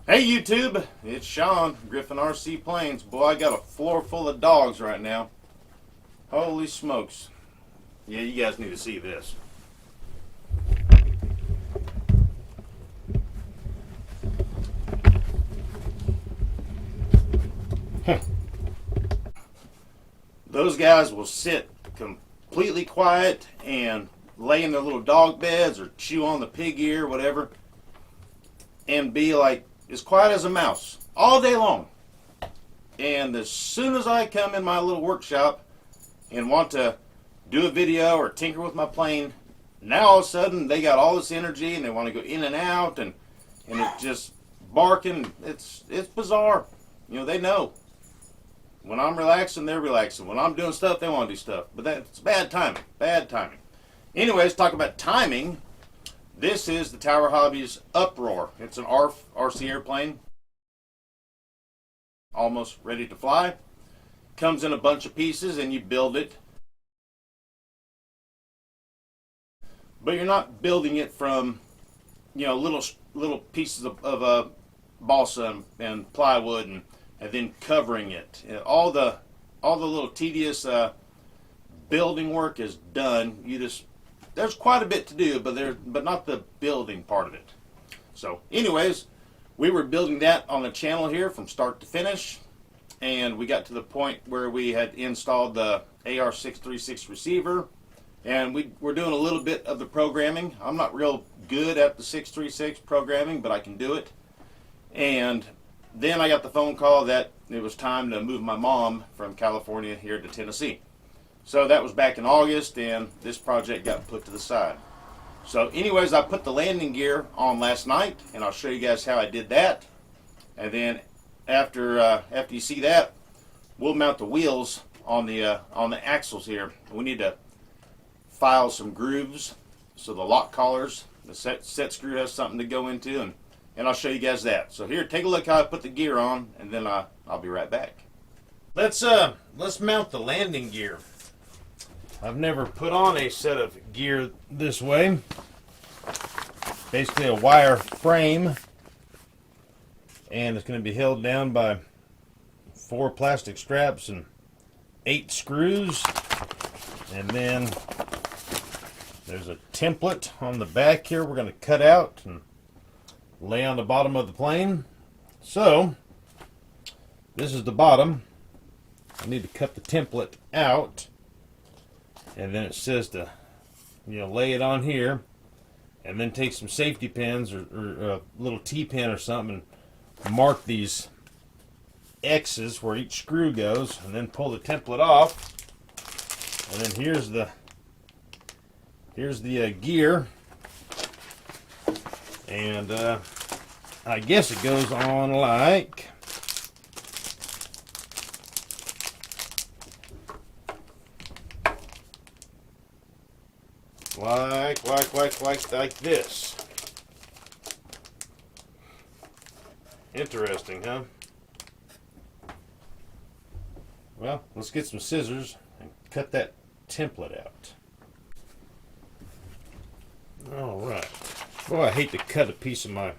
Hey YouTube, it's Sean, Griffin RC Planes. Boy, I got a floor full of dogs right now. Holy smokes. Yeah, you guys need to see this. Those guys will sit completely quiet and lay in their little dog beds or chew on the pig ear, whatever, and be like as quiet as a mouse all day long. And as soon as I come in my little workshop and want to do a video or tinker with my plane, now all of a sudden they got all this energy and they want to go in and out, and it's just barking. It's bizarre. You know, they know. When I'm relaxing, they're relaxing. When I'm doing stuff, they want to do stuff. But that's bad timing. Bad timing. Anyways, talk about timing. This is the Tower Hobbies Uproar. It's an RC airplane. Almost ready to fly. Comes in a bunch of pieces and you build it. But you're not building it from, little pieces of balsa and plywood and then covering it. All the little tedious building work is done. There's quite a bit to do, but not the building part of it. So, anyways, we were building that on the channel here from start to finish, and we got to the point where we had installed the AR636 receiver, and we're doing a little bit of the programming. I'm not real good at the 636 programming, but I can do it. And then I got the phone call that it was time to move my mom from California here to Tennessee. So that was back in August, and this project got put to the side. So anyways, I put the landing gear on last night, and I'll show you guys how I did that. And then after you see that, we'll mount the wheels on the axles here. We need to file some grooves so the lock collars, the set screw has something to go into, and I'll show you guys that. So here, take a look how I put the gear on, and then I'll be right back. Let's mount the landing gear. I've never put on a set of gear this way. Basically a wire frame, and it's going to be held down by 4 plastic straps and 8 screws. And then there's a template on the back here we're going to cut out and lay on the bottom of the plane. So this is the bottom. I need to cut the template out, and then it says to lay it on here, and then take some safety pins or a little T-pin or something and mark these X's where each screw goes, and then pull the template off. And then here's the gear, and I guess it goes on like this. Interesting, huh? Well, let's get some scissors and cut that template out. All right. Boy, I hate to cut a piece of my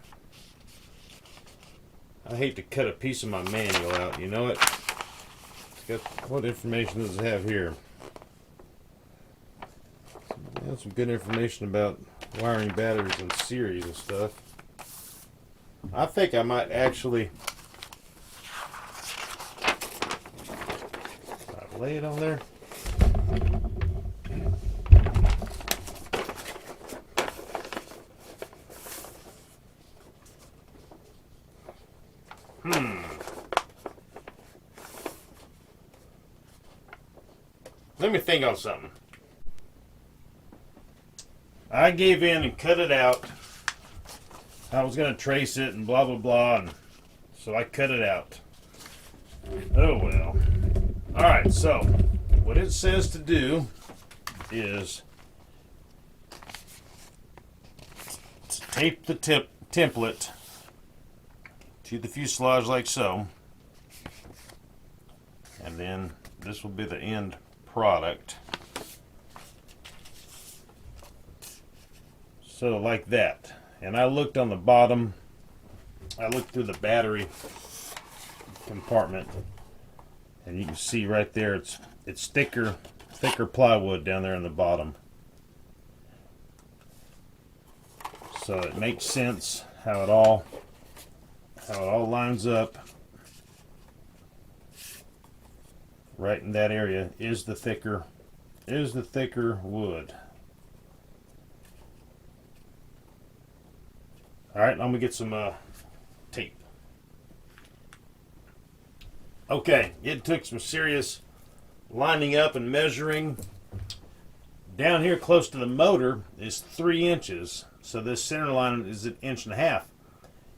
manual out. You know it. What information does it have here? Some good information about wiring batteries and series and stuff. I think I might actually lay it on there. Let me think on something. I gave in and cut it out. I was going to trace it and blah, blah, blah, and so I cut it out. Oh, well. Alright, so what it says to do is to tape the template to the fuselage like so, and then this will be the end product. So like that. And I looked on the bottom I looked through the battery compartment, and you can see right there it's thicker plywood down there in the bottom. So it makes sense how it all lines up. Right in that area is the thicker wood. All right, I'm gonna get some tape. Okay, it took some serious lining up and measuring. Down here close to the motor is 3 inches, so this center line is 1.5 inches.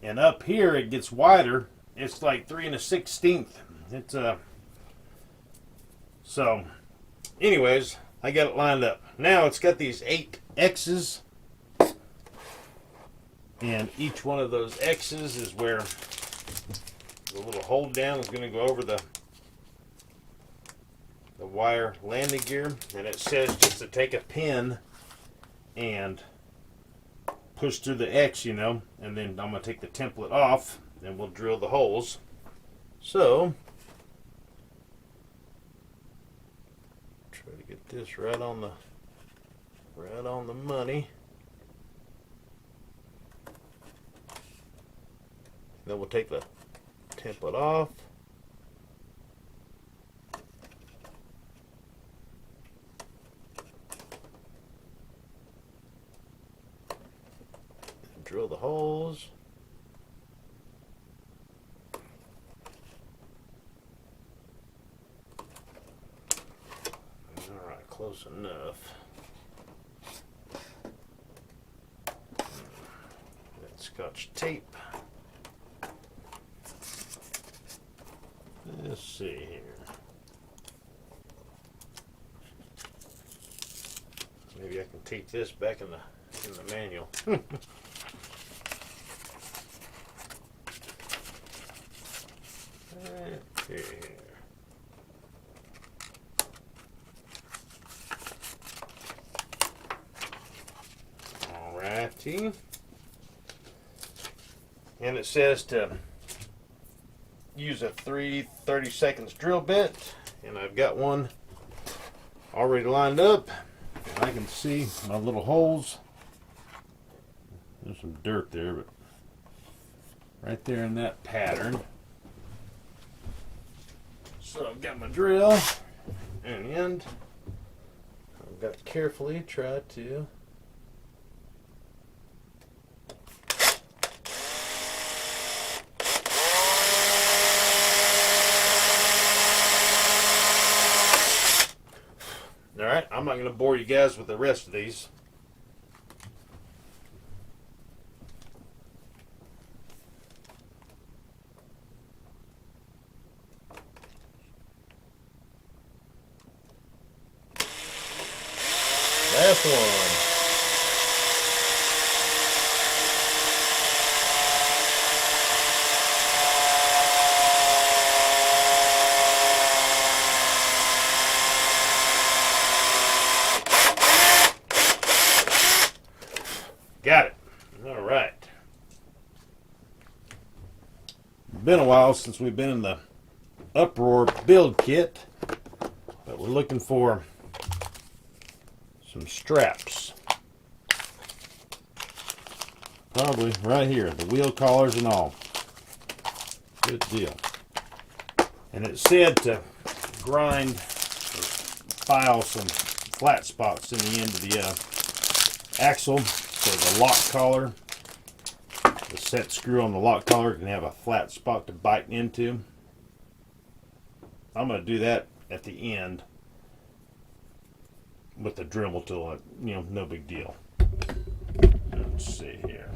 And up here it gets wider. It's like 3 1/16. It's so anyways, I got it lined up. Now it's got these 8 X's, and each one of those X's is where the little hold down is going to go over the wire landing gear, and it says just to take a pin and push through the X, you know, and then I'm going to take the template off and we'll drill the holes. So try to get this right on the money. Then we'll take the template off. Drill the holes. All right, close enough. That Scotch tape. Let's see here. Maybe I can tape this back in the manual. Here. Alrighty. And it says to use a 3/32 drill bit, and I've got one already lined up. And I can see my little holes. There's some dirt there, but right there in that pattern. So I've got my drill and I've got to carefully try to Alright, I'm not going to bore you guys with the rest of these. Last one. Got it. All right. Been a while since we've been in the Uproar build kit, but we're looking for some straps. Probably right here, the wheel collars and all. Good deal. And it said to grind or file some flat spots in the end of the axle, so the lock collar, the set screw on the lock collar can have a flat spot to bite into. I'm going to do that at the end with the Dremel tool, you know, no big deal. Let's see here.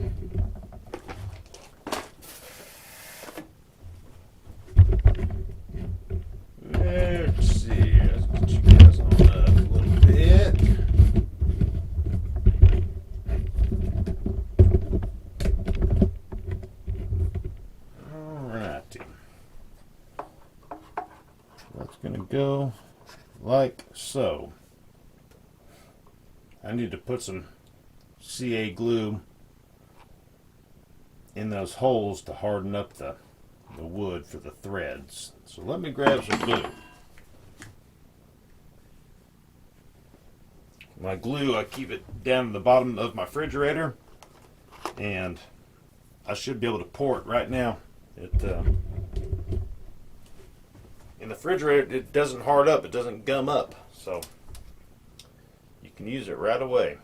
Let's see. Let's get you guys on up a little bit. Alrighty. That's going to go like so. I need to put some CA glue in those holes to harden up the wood for the threads. So let me grab some glue. My glue, I keep it down at the bottom of my refrigerator, and I should be able to pour it right now. In the refrigerator, it doesn't hard up, it doesn't gum up, so you can use it right away.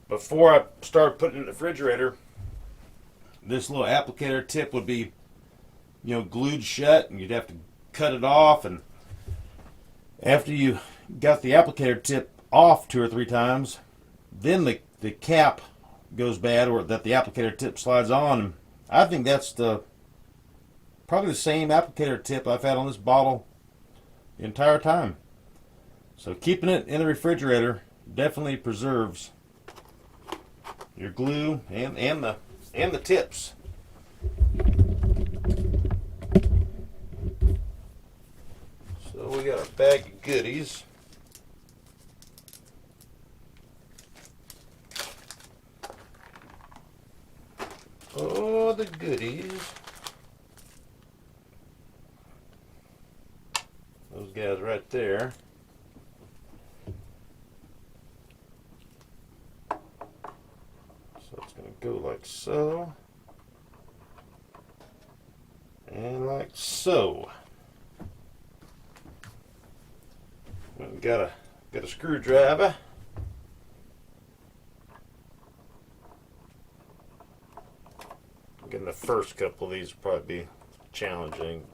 Before I start putting it in the refrigerator, this little applicator tip would be, glued shut, and you'd have to cut it off. And after you got the applicator tip off 2 or 3 times, then the cap goes bad, or that the applicator tip slides on. I think that's probably the same applicator tip I've had on this bottle the entire time. So keeping it in the refrigerator definitely preserves your glue and the tips. So we got our bag of goodies. Oh, the goodies. Those guys right there. So it's going to go like so. And like so. And got a screwdriver. Getting the first couple of these will probably be challenging.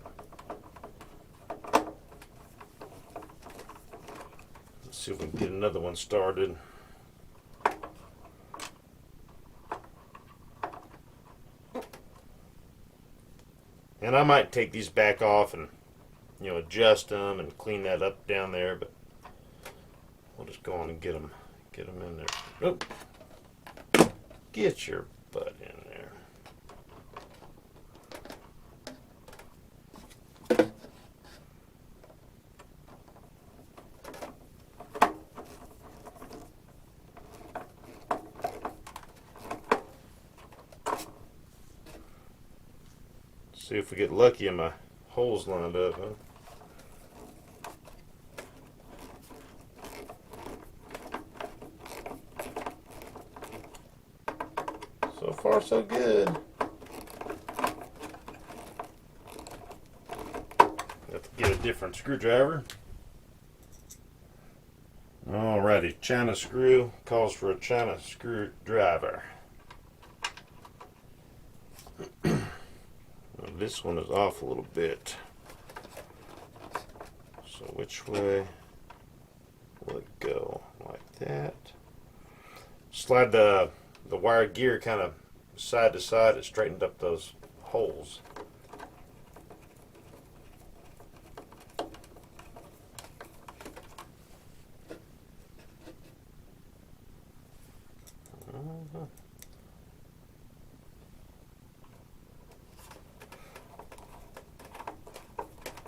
Let's see if we can get another one started. And I might take these back off and adjust them and clean that up down there, but we'll just go on and get them in there. Oh, get your butt in there. See if we get lucky and my holes lined up, huh? So far, so good. Have to get a different screwdriver. Alrighty, China screw calls for a China screwdriver. This one is off a little bit. So which way will it go? Like that. Slide the wire gear kind of side to side. It straightened up those holes.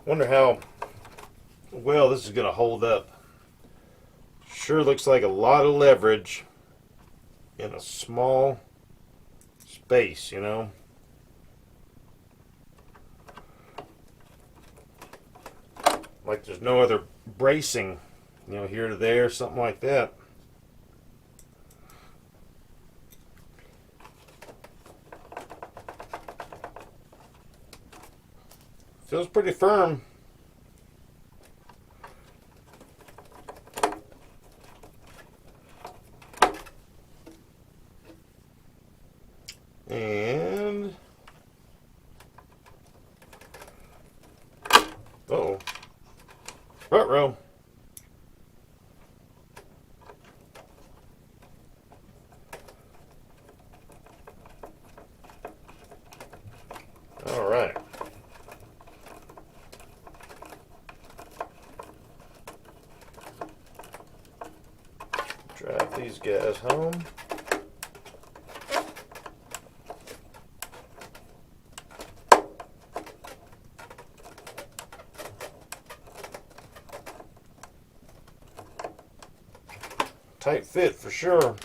Wonder how well this is going to hold up. Sure looks like a lot of leverage in a small space, Like there's no other bracing, here to there, something like that. Feels pretty firm. And uh-oh. Ruh-roh. All right. Drive these guys home. tight fit for sure.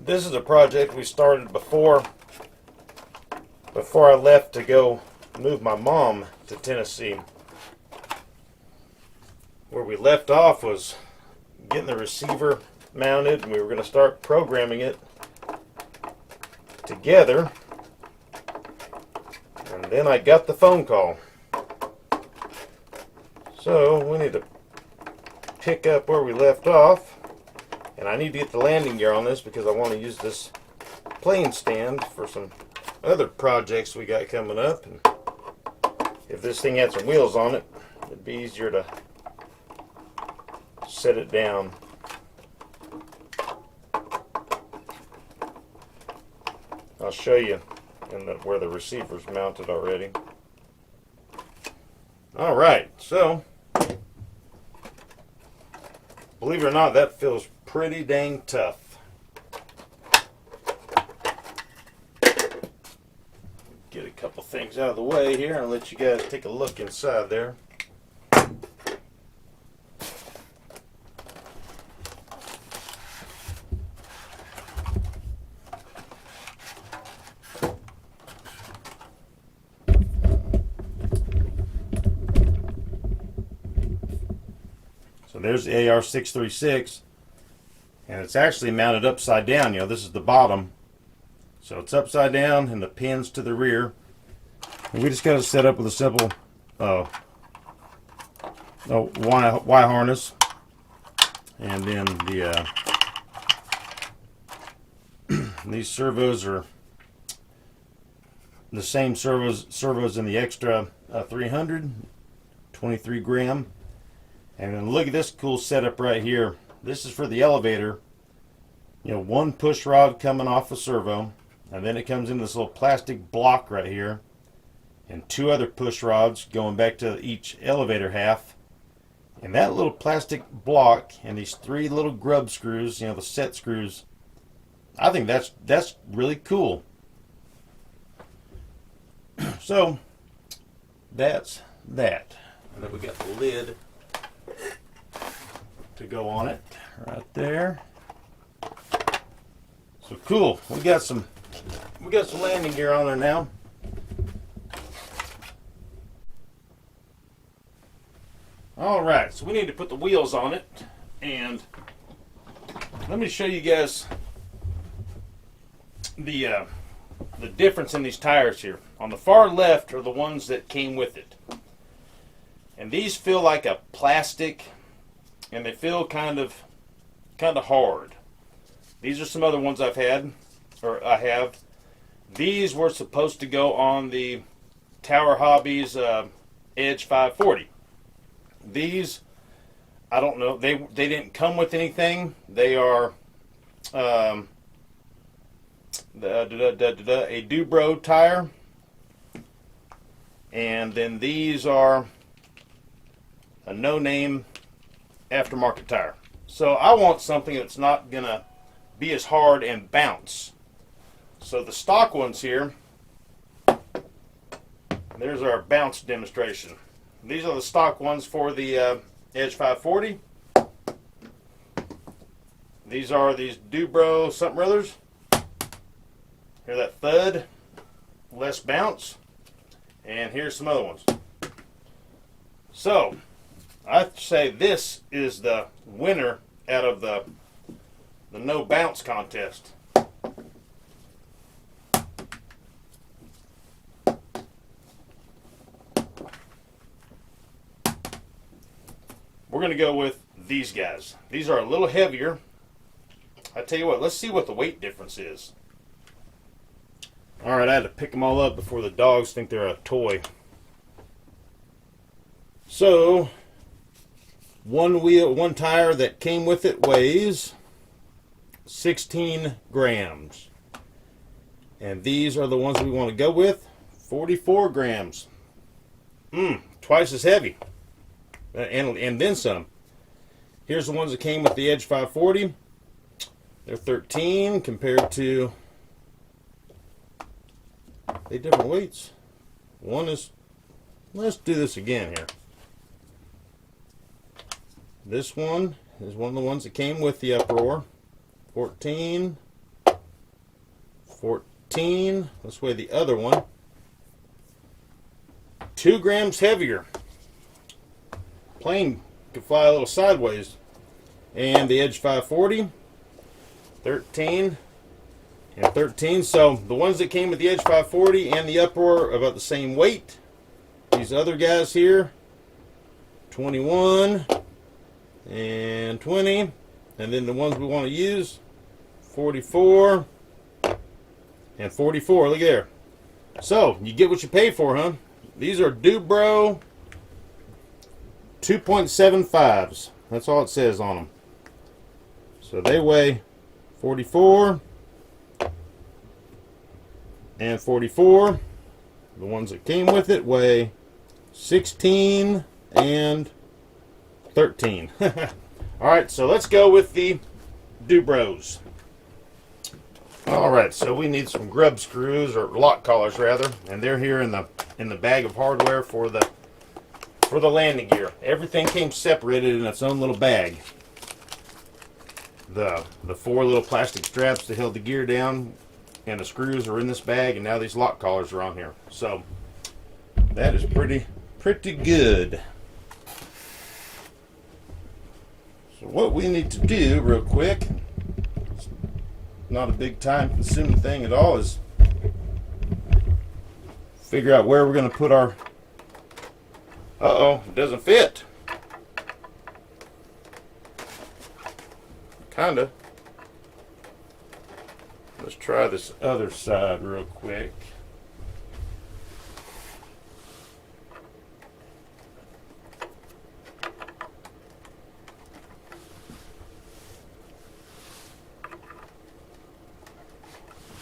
This is a project we started before I left to go move my mom to Tennessee. Where we left off was getting the receiver mounted, and we were going to start programming it together. And then I got the phone call. So we need to pick up where we left off. And I need to get the landing gear on this because I want to use this plane stand for some other projects we got coming up. And if this thing had some wheels on it, it'd be easier to set it down. I'll show you where the receiver's mounted already. Alright, so believe it or not, that feels pretty dang tough. Get a couple things out of the way here and let you guys take a look inside there. So there's the AR-636. And it's actually mounted upside down. You know, this is the bottom. So it's upside down and the pin's to the rear. And we just got to set up with a simple Y harness. And then the these servos are the same servos in the extra 300, 23 gram. And then look at this cool setup right here. This is for the elevator. You know, one push rod coming off a servo, and then it comes in this little plastic block right here, and two other push rods going back to each elevator half. And that little plastic block and these three little grub screws, you know, the set screws, I think that's really cool. So that's that. And then we got the lid to go on it right there. So cool. We got some landing gear on there now. All right, so we need to put the wheels on it, and let me show you guys the difference in these tires here. On the far left are the ones that came with it, and these feel like a plastic, and they feel kind of hard. These are some other ones I have. These were supposed to go on the Tower Hobbies Edge 540. These, I don't know, they didn't come with anything. They are a Uproar tire, and then these are a no-name aftermarket tire. So I want something that's not gonna be as hard and bounce. So the stock ones here, there's our bounce demonstration. These are the stock ones for the Edge 540. These are these Uproar something or others. Hear that thud? Less bounce. And here's some other ones. So I'd say this is the winner out of the no bounce contest. We're going to go with these guys. These are a little heavier. I tell you what, let's see what the weight difference is. All right, I had to pick them all up before the dogs think they're a toy. So, one tire that came with it weighs 16 grams. And these are the ones we want to go with, 44 grams. twice as heavy, and then some. Here's the ones that came with the Edge 540. They're 13 compared to, they different weights. One is, let's do this again here. This one is one of the ones that came with the Uproar. 14. 14. Let's weigh the other one. 2 grams heavier. Plane could fly a little sideways. And the Edge 540. 13 and 13. So the ones that came with the Edge 540 and the Uproar are about the same weight. These other guys here, 21 and 20. And then the ones we want to use, 44 and 44. Look there. So you get what you pay for, huh? These are Uproar 2.75s. That's all it says on them. So they weigh 44 and 44. The ones that came with it weigh 16 and 13. Alright, so let's go with the Uproars. Alright, so we need some grub screws, or lock collars rather, and they're here in the bag of hardware for the landing gear. Everything came separated in its own little bag. The 4 little plastic straps that held the gear down and the screws are in this bag, and now these lock collars are on here. So that is pretty good. So what we need to do real quick, it's not a big time consuming thing at all, is figure out where we're going to put our, it doesn't fit. Kinda. Let's try this other side real quick.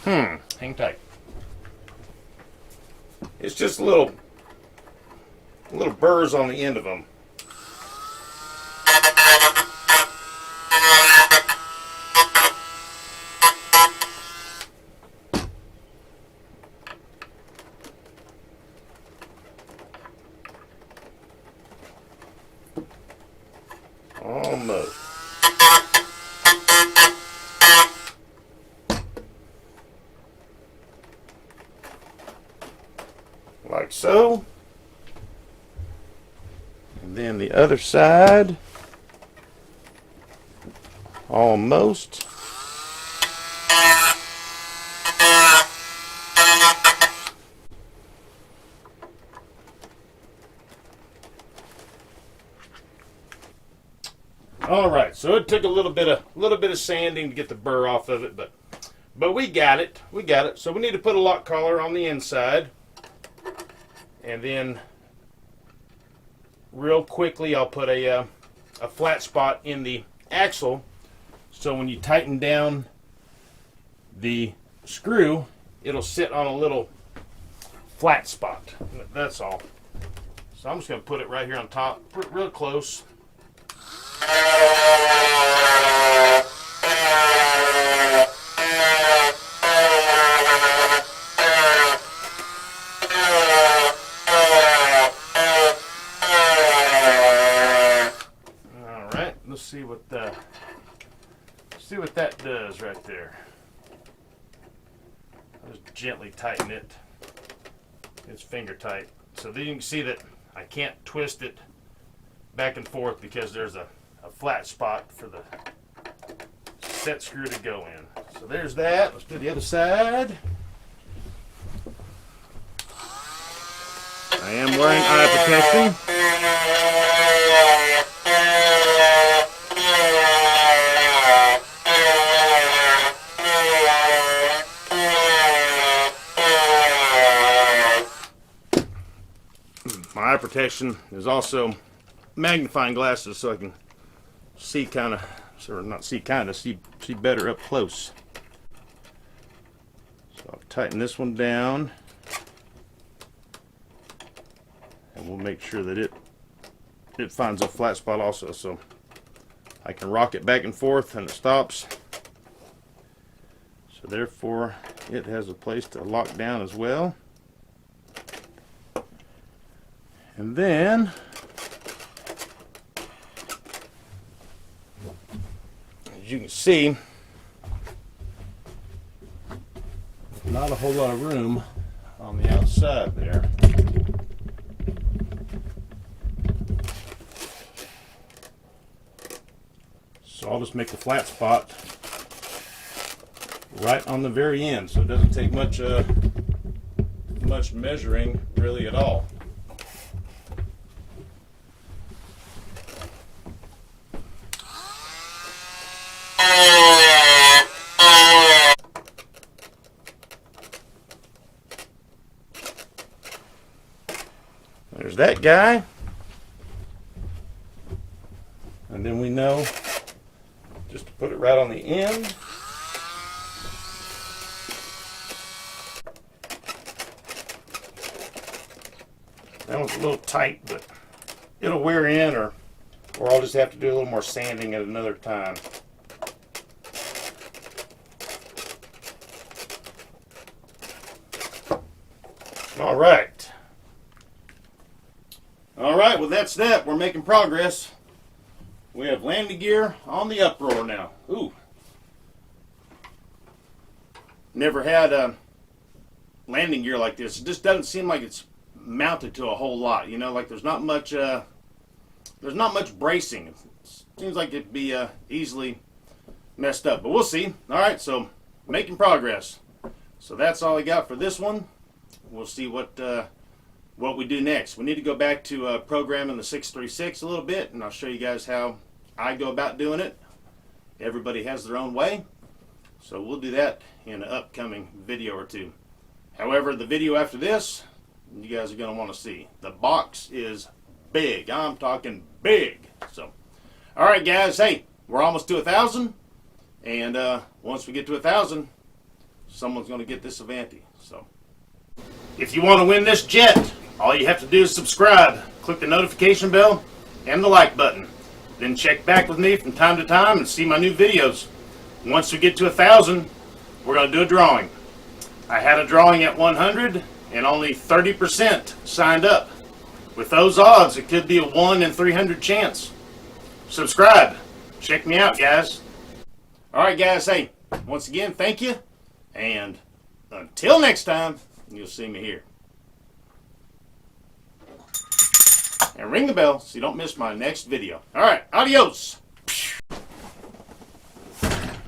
Hang tight. It's just little burrs on the end of them. Almost. Like so. And then the other side. Almost. All right, so it took a little bit of sanding to get the burr off of it, but we got it. We got it. So we need to put a lock collar on the inside, and then real quickly I'll put a flat spot in the axle, so when you tighten down the screw, it'll sit on a little flat spot. That's all. So I'm just going to put it right here on top, put it real close. Alright, let's see what that does right there. I'll just gently tighten it. It's finger tight. So then you can see that I can't twist it back and forth because there's a flat spot for the set screw to go in. So there's that. Let's do the other side. I am wearing eye protection. My eye protection is also magnifying glasses, so I can see see better up close. So I'll tighten this one down, And we'll make sure that it finds a flat spot also, so I can rock it back and forth and it stops. So therefore it has a place to lock down as well. And then as you can see, not a whole lot of room on the outside there. So I'll just make a flat spot right on the very end, so it doesn't take much measuring really at all. There's that guy. And then we know just to put it right on the end. That one's a little tight, but it'll wear in, or I'll just have to do a little more sanding at another time. All right. All right, well that's that. We're making progress. We have landing gear on the Uproar now. Ooh. Never had a landing gear like this. It just doesn't seem like it's mounted to a whole lot. You know, like there's not much bracing. It seems like it'd be easily messed up, but we'll see. All right, so making progress. So that's all I got for this one. We'll see what we do next. We need to go back to programming the 636 a little bit, and I'll show you guys how I go about doing it. Everybody has their own way, so we'll do that in an upcoming video or two. However, the video after this, you guys are going to want to see. The box is big. I'm talking big. So, all right, guys. Hey, we're almost to 1,000, and once we get to 1,000, someone's going to get this Avanti. So, if you want to win this jet, all you have to do is subscribe, click the notification bell, and the like button. Then check back with me from time to time and see my new videos. Once we get to 1,000, we're going to do a drawing. I had a drawing at 100, and only 30% signed up. With those odds, it could be a 1 in 300 chance. Subscribe. Check me out, guys. All right, guys. Hey, once again, thank you. And until next time, you'll see me here. And ring the bell so you don't miss my next video. All right, adios.